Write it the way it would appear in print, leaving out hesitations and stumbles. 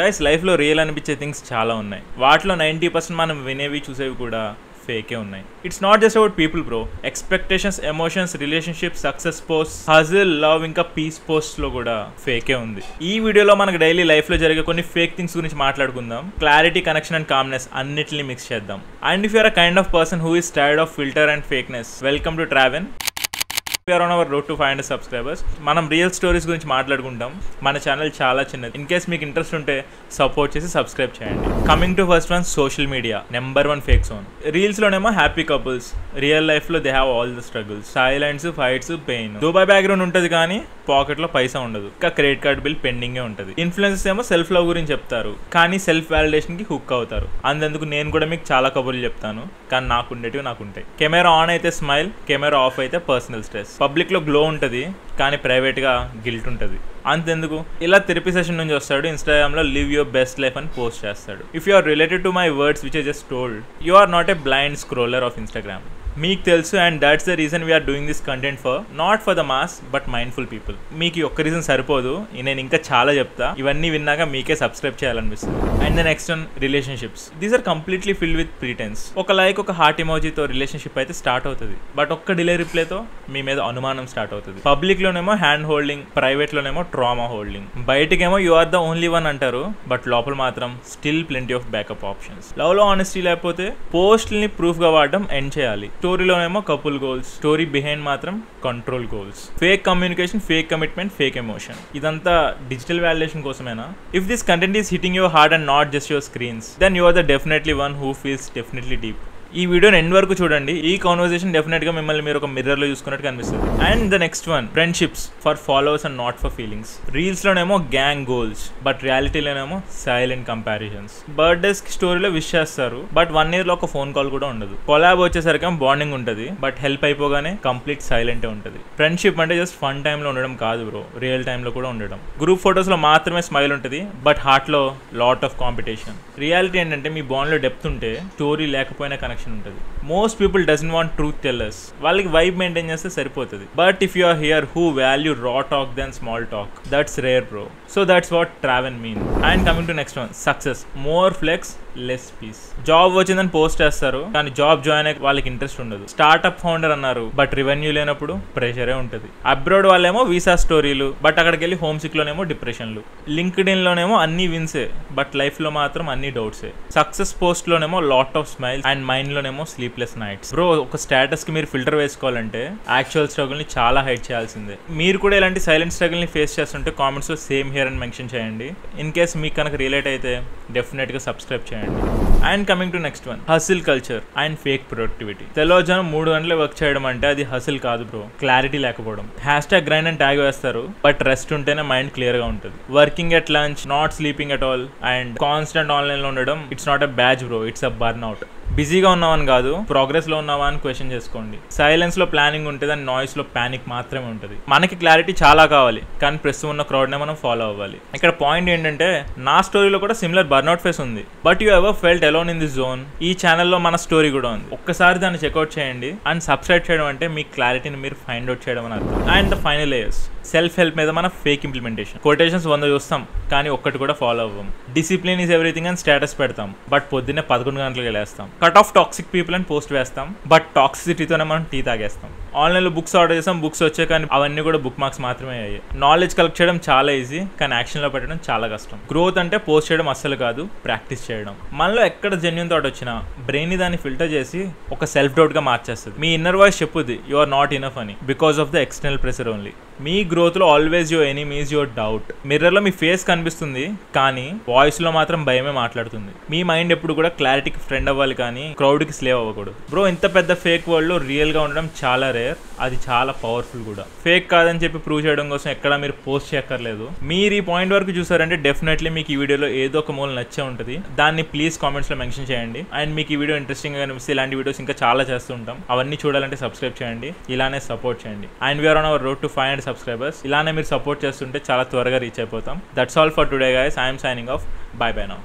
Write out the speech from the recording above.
Guys లైఫ్లో real అనిపించే things చాలా ఉన్నాయి. వాటిలో 90% మనం వినేవి చూసేవి కూడా ఫేకే ఉన్నాయి. It's not just about people bro. Expectations, emotions, relationship, success post, హజిల్, love, ఇంకా పీస్ పోస్ట్ లో కూడా ఫేకే ఉంది. ఈ వీడియోలో మనకు డైలీ లైఫ్ లో జరిగే కొన్ని ఫేక్ థింగ్స్ గురించి మాట్లాడుకుందాం. క్లారిటీ, కనెక్షన్ అండ్ కామ్నెస్ అన్నిటిని మిక్స్ చేద్దాం. And if you're a kind of person who is tired of filter and fakeness, welcome to Traven. We are on our road to 500 subscribers. మనం real stories గురించి మాట్లాడుకుంటాం. మన channel చాలా చిన్నది. In case మీకు interest ఉంటే support చేసి subscribe చేయండి. Coming to first one, social media number 1 fake zone. Reels లోనేమో హ్యాపీ కపుల్స్, రియల్ లైఫ్ లో they have all the struggles, silence, fights, pain. Dubai background ఉంటుంది కానీ పాకెట్ లో పైసా ఉండదు. ఇంకా క్రెడిట్ కార్డ్ బిల్ పెండింగ్ ఉంటుంది. ఇన్ఫ్లుయెన్సర్స్ ఏమో సెల్ఫ్ లవ్ గురించి చెప్తారు కానీ సెల్ఫ్ వాలిడేషన్ కి హుక్ అవుతారు. అందుకు నేను కూడా మీకు చాలా కబుర్లు చెప్తాను కానీ నాకుండేటివి నాకుంటాయి. కెమెరా ఆన్ అయితే స్మైల్, కెమెరా ఆఫ్ అయితే పర్సనల్ స్ట్రెస్. పబ్లిక్ లో గ్లో ఉంటుంది కానీ ప్రైవేట్ గా గిల్ట్ ఉంటుంది. అంతెందుకు, ఇలా థెరపీ సెషన్ నుంచి వస్తాడు, ఇన్స్టాగ్రామ్ లో లివ్ యువర్ బెస్ట్ లైఫ్ అని పోస్ట్ చేస్తాడు. If you are related to my words which I just told, you are not a blind scroller of Instagram. మీకు తెలుసు, and that's the reason we're doing this content for, not for the mass but mindful people. మీకు ఈ ఒక్క reason సరిపోదు, నేను ఇంకా చాలా చెప్తా. ఇవన్నీ విన్నాక మీకే సబ్స్క్రైబ్ చేయాలనిపిస్తుంది. And the next one, relationships. These are completely filled with pretence. ఒక లైక్, ఒక హార్ట్ ఎమోజీతో రిలేషన్షిప్ అయితే స్టార్ట్ అవుతుంది, బట్ ఒక్క డిలే రిప్లైతో మీ మీద అనుమానం స్టార్ట్ అవుతుంది. పబ్లిక్ లోనేమో హ్యాండ్ హోల్డింగ్, ప్రైవేట్ లోనేమో ట్రామా హోల్డింగ్. బయటకేమో you are the only one అంటారు, బట్ లోపల మాత్రం still plenty of backup options. Love లో ఆనెస్టీ లేకపోతే పోస్ట్ని ప్రూఫ్ గా వాడడం ఎండ్ చేయాలి. స్టోరీలోనేమో కపుల్ గోల్స్, స్టోరీ బిహైండ్ మాత్రం control goals. Fake communication, fake commitment, fake emotion. ఇదంతా డిజిటల్ వాలిడేషన్ కోసమేనా? If this content is hitting your heart and not just your screens, then you are the definitely one who feels definitely deep. ఈ వీడియోని end వరకు చూడండి. ఈ conversation definite గా మిమ్మల్ని మీరు ఒక మిర్రర్ లో చూసుకున్నట్టు కనిపిస్తుంది. And the next one, friendships for followers and not for feelings. Reels లోనేమో గ్యాంగ్ గోల్స్, బట్ రియాలిటీలోనేమో సైలెంట్ కంపారిజన్స్. బర్త్డేస్ కి స్టోరీలో విష్ చేస్తారు, బట్ 1 year లో ఒక ఫోన్ కాల్ కూడా ఉండదు. కొలాబ్ వచ్చేసరికి బాండింగ్ ఉంటుంది, బట్ హెల్ప్ అయిపోగానే కంప్లీట్ సైలెంట్ ఉంటుంది. ఫ్రెండ్షిప్ అంటే జస్ట్ ఫన్ టైమ్ లో ఉండడం కాదు బ్రో, రియల్ టైమ్ లో కూడా ఉండడం. గ్రూప్ ఫొటోస్ లో మాత్రమే స్మైల్ ఉంటుంది, బట్ హార్ట్ లో లాట్ ఆఫ్ కాంపిటీషన్. రియాలిటీ ఏంటంటే మీ బాండ్ లో డెప్త్ ఉంటే స్టోరీ లేకపోయినా కనెక్షన్ ఉంటుంది. Most people doesn't want truth tellers. వాళ్ళకి వైబ్ మెయింటైన్ చేస్తే సరిపోతుంది. But if you are here who value raw talk than small talk, that's rare bro. So that's what ట్రావెన్ mean. And coming to next one, success more flex less peace. Job వచ్చిందని post చేస్తారు కానీ job join అయ్యే వాళ్ళకి interest ఉండదు. Startup founder అన్నారు, but revenue లేనప్పుడు ప్రెషరే ఉంటుంది. అబ్రాడ్ వాళ్ళేమో వీసా స్టోరీలు, బట్ అక్కడికి వెళ్ళి హోమ్ సిక్ లోనేమో డిప్రెషన్లు. లింక్డ్ ఇన్ లోనేమో అన్ని విన్సే, బట్ లైఫ్ లో మాత్రం అన్ని డౌట్సే. సక్సెస్ పోస్ట్ లోనేమో lot of smiles and mind లోనేమో స్లీప్లెస్ నైట్స్. బ్రో, ఒక స్టేటస్ కి మీరు ఫిల్టర్ వేసుకోవాలంటే యాక్చువల్ స్ట్రగుల్ ని చాలా హైడ్ చేయాల్సిందే. మీరు కూడా ఇలాంటి సైలెంట్ స్ట్రగుల్ ని ఫేస్ చేస్తుంటే కామెంట్స్ లో సేమ్ హియర్ అని మెన్షన్ చేయండి. ఇన్ కేస్ మీకు కనుక రిలేట్ అయితే డెఫినెట్ గా సబ్స్క్రైబ్ చేయండి. And coming to next one, hustle culture and fake productivity. తెల్లవారుజాము 3 గంటలు వర్క్ చేయడం అంటే అది హసిల్ కాదు బ్రో, క్లారిటీ లేకపోవడం. హ్యాష్ట్యాగ్ గ్రైండ్ అని ట్యాగ్ వేస్తారు, బట్ రెస్ట్ ఉంటేనే మైండ్ క్లియర్ గా ఉంటుంది. Working at lunch, not sleeping at all, and constant online లో ఉండడం. It's not a batch bro, it's a burn out. బిజీగా ఉన్నావని కాదు, ప్రోగ్రెస్ లో ఉన్నావా అని క్వశ్చన్ చేసుకోండి. సైలెన్స్ లో ప్లానింగ్ ఉంటుంది అండ్ నాయిస్ లో పానిక్ మాత్రమే ఉంటుంది. మనకి క్లారిటీ చాలా కావాలి కానీ ప్రస్తుతం ఉన్న క్రౌడ్ నే మనం ఫాలో అవ్వాలి. ఇక్కడ పాయింట్ ఏంటంటే, నా స్టోరీలో కూడా సిమిలర్ బర్న్అవుట్ ఫేస్ ఉంది, but you ever felt alone in this zone. ఈ ఛానల్లో మన స్టోరీ కూడా ఉంది. ఒక్కసారి దాన్ని చెక్అవుట్ చేయండి. అండ్ సబ్స్క్రైబ్ చేయడం అంటే మీ క్లారిటీని మీరు ఫైండ్ అవుట్ చేయడం అని అర్థం. And the final layers, self help మీద మన ఫేక్ ఇంప్లిమెంటేషన్. కొటేషన్స్ 100 చూస్తాం కానీ ఒక్కటి కూడా ఫాలో అవ్వం. డిసిప్లిన్ ఈజ్ ఎవ్రీథింగ్ అని స్టేటస్ పెడతాం, బట్ పొద్దున్నే 11 గంటలకు వెళ్ళేస్తాం. కట్ ఆఫ్ టాక్సిక్ పీపుల్ అని పోస్ట్ వేస్తాం, బట్ టాక్సిసిటీతోనే మనం టీ తాగేస్తాం. ఆన్లైన్లో బుక్స్ ఆర్డర్ చేస్తాం, బుక్స్ వచ్చాయి కానీ అవన్నీ కూడా బుక్ మార్క్స్ మాత్రమే అయ్యాయి. నాలెడ్జ్ కలెక్ట్ చేయడం చాలా ఈజీ కానీ యాక్షన్లో పెట్టడం చాలా కష్టం. గ్రోత్ అంటే పోస్ట్ చేయడం అస్సలు కాదు, ప్రాక్టీస్ చేయడం. మనలో ఎక్కడ జెన్యూన్ థాట్ వచ్చినా బ్రెయిన్ దాన్ని ఫిల్టర్ చేసి ఒక సెల్ఫ్ డౌట్ గా మార్చేస్తుంది. మీ ఇన్నర్ వాయిస్ చెప్పుద్ది యు ఆర్ నాట్ ఇనఫ్ అని, because of the external pressure only. మీ గ్రోత్ లో always your enemy is your doubt. Mirror లో మీ ఫేస్ కనిపిస్తుంది కానీ వాయిస్ లో మాత్రం భయమే మాట్లాడుతుంది. మీ మైండ్ ఎప్పుడు కూడా క్లారిటీకి ఫ్రెండ్ అవ్వాలి కానీ క్రౌడ్ కి స్లేవ్ అవ్వకూడదు. బ్రో, ఇంత పెద్ద ఫేక్ వరల్డ్ లో రియల్ గా ఉండడం చాలా రేర్, అది చాలా పవర్ఫుల్ కూడా. ఫేక్ కాదని చెప్పి ప్రూవ్ చేయడం కోసం ఎక్కడ మీరు పోస్ట్ చేయక్కర్లేదు. మీరు ఈ పాయింట్ వరకు చూసారంటే డెఫినెట్లీ మీకు ఈ వీడియోలో ఏదో ఒక మూల నచ్చే ఉంటుంది. దాన్ని ప్లీజ్ కామెంట్స్ లో మెన్షన్ చేయండి. అండ్ మీకు ఈ వీడియో ఇంట్రెస్టింగ్ గా అనిపిస్తే ఇలాంటి వీడియోస్ ఇంకా చాలా చేస్తూ ఉంటాం. అవన్నీ చూడాలంటే సబ్స్క్రైబ్ చేయండి, ఇలానే సపోర్ట్ చేయండి. And we are on our road to 500 subscribers. ఇలానే మీరు సపోర్ట్ చేస్తుంటే చాలా త్వరగా రీచ్ అయిపోతాం. That's all for today guys. I'm signing off. By by now.